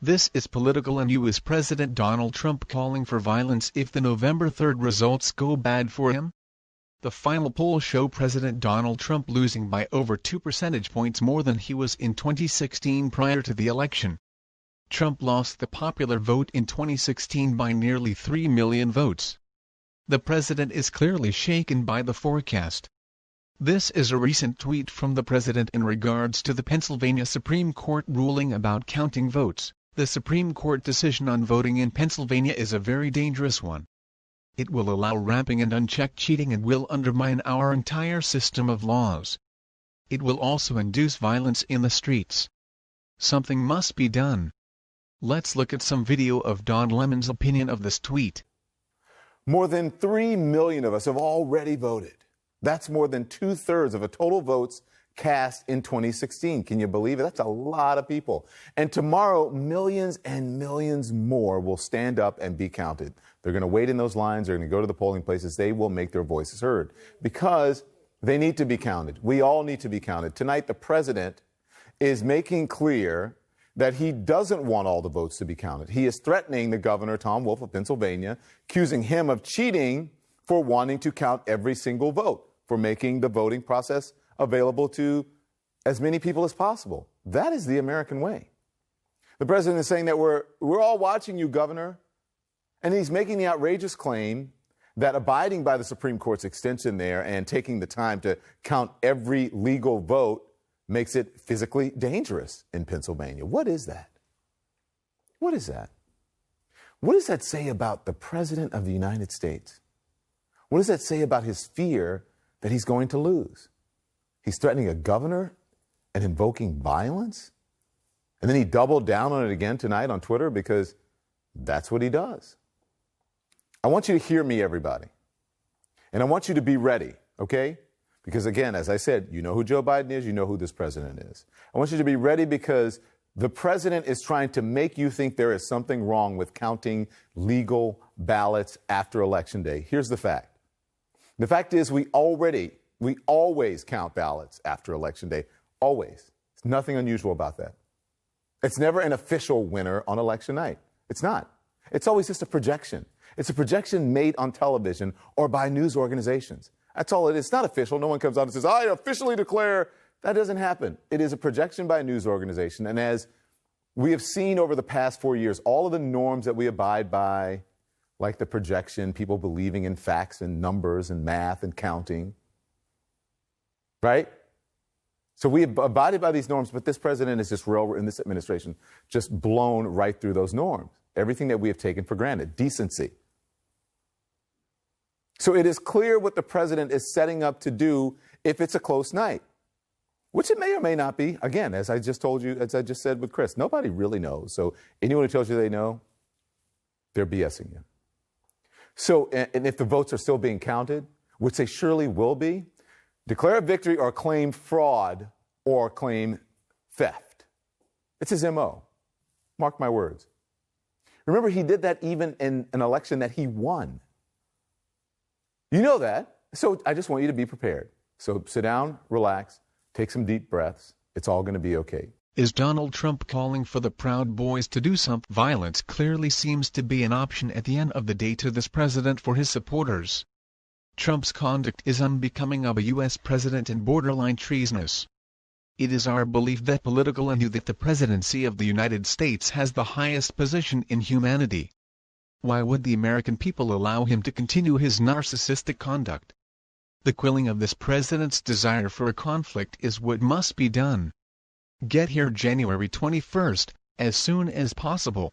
This is political and U.S. President Donald Trump calling for violence if the November 3rd results go bad for him. The final polls show President Donald Trump losing by over 2 percentage points more than he was in 2016 prior to the election. Trump lost the popular vote in 2016 by nearly 3 million votes. The president is clearly shaken by the forecast. This is a recent tweet from the president in regards to the Pennsylvania Supreme Court ruling about counting votes. The Supreme Court decision on voting in Pennsylvania is a very dangerous one. It will allow ramping and unchecked cheating and will undermine our entire system of laws. It will also induce violence in the streets. Something must be done. Let's look at some video of Don Lemon's opinion of this tweet. More than 3 million of us have already voted. That's more than 2/3 of the total votes cast in 2016. Can you believe it? That's a lot of people. And tomorrow, millions and millions more will stand up and be counted. They're going to wait in those lines. They're going to go to the polling places. They will make their voices heard because they need to be counted. We all need to be counted. Tonight, the president is making clear that he doesn't want all the votes to be counted. He is threatening the governor, Tom Wolf of Pennsylvania, accusing him of cheating for wanting to count every single vote, for making the voting process available to as many people as possible. That is the American way. The president is saying that we're all watching you, governor, and he's making the outrageous claim that abiding by the Supreme Court's extension there and taking the time to count every legal vote makes it physically dangerous in Pennsylvania. What is that? What is that? What does that say about the President of the United States? What does that say about his fear that he's going to lose? He's threatening a governor and invoking violence? And then he doubled down on it again tonight on Twitter because that's what he does. I want you to hear me, everybody. And I want you to be ready, okay? Because again, as I said, you know who Joe Biden is, you know who this president is. I want you to be ready because the president is trying to make you think there is something wrong with counting legal ballots after Election Day. Here's the fact. The fact is we always count ballots after Election Day. Always. There's nothing unusual about that. It's never an official winner on election night. It's not. It's always just a projection. It's a projection made on television or by news organizations. That's all it is. It's not official. No one comes out and says, I officially declare. That doesn't happen. It is a projection by a news organization. And as we have seen over the past 4 years, all of the norms that we abide by, like the projection, people believing in facts and numbers and math and counting, right? So we have abided by these norms, but this president is just in this administration, just blown right through those norms. Everything that we have taken for granted, decency. So it is clear what the president is setting up to do if it's a close night, which it may or may not be. Again, as I just told you, as I just said with Chris, nobody really knows. So anyone who tells you they know, they're BSing you. So, and if the votes are still being counted, which they surely will be, declare a victory or claim fraud or claim theft. It's his MO. Mark my words. Remember, he did that even in an election that he won. You know that. So I just want you to be prepared. So sit down, relax, take some deep breaths. It's all going to be okay. Is Donald Trump calling for the Proud Boys to do something? Violence clearly seems to be an option at the end of the day to this president for his supporters. Trump's conduct is unbecoming of a U.S. president and borderline treasonous. It is our belief that political and that the presidency of the United States has the highest position in humanity. Why would the American people allow him to continue his narcissistic conduct? The quelling of this president's desire for a conflict is what must be done. Get here January 21st, as soon as possible.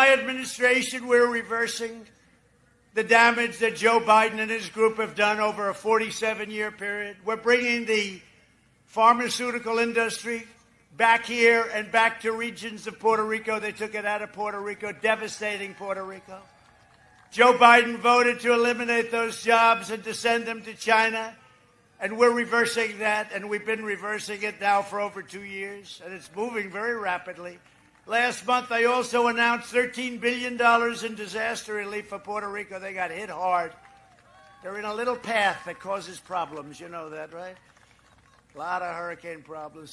My administration, we're reversing the damage that Joe Biden and his group have done over a 47-year period. We're bringing the pharmaceutical industry back here and back to regions of Puerto Rico. They took it out of Puerto Rico, devastating Puerto Rico. Joe Biden voted to eliminate those jobs and to send them to China. And we're reversing that, and we've been reversing it now for over 2 years, and it's moving very rapidly. Last month, I also announced $13 billion in disaster relief for Puerto Rico. They got hit hard. They're in a little path that causes problems. You know that, right? A lot of hurricane problems.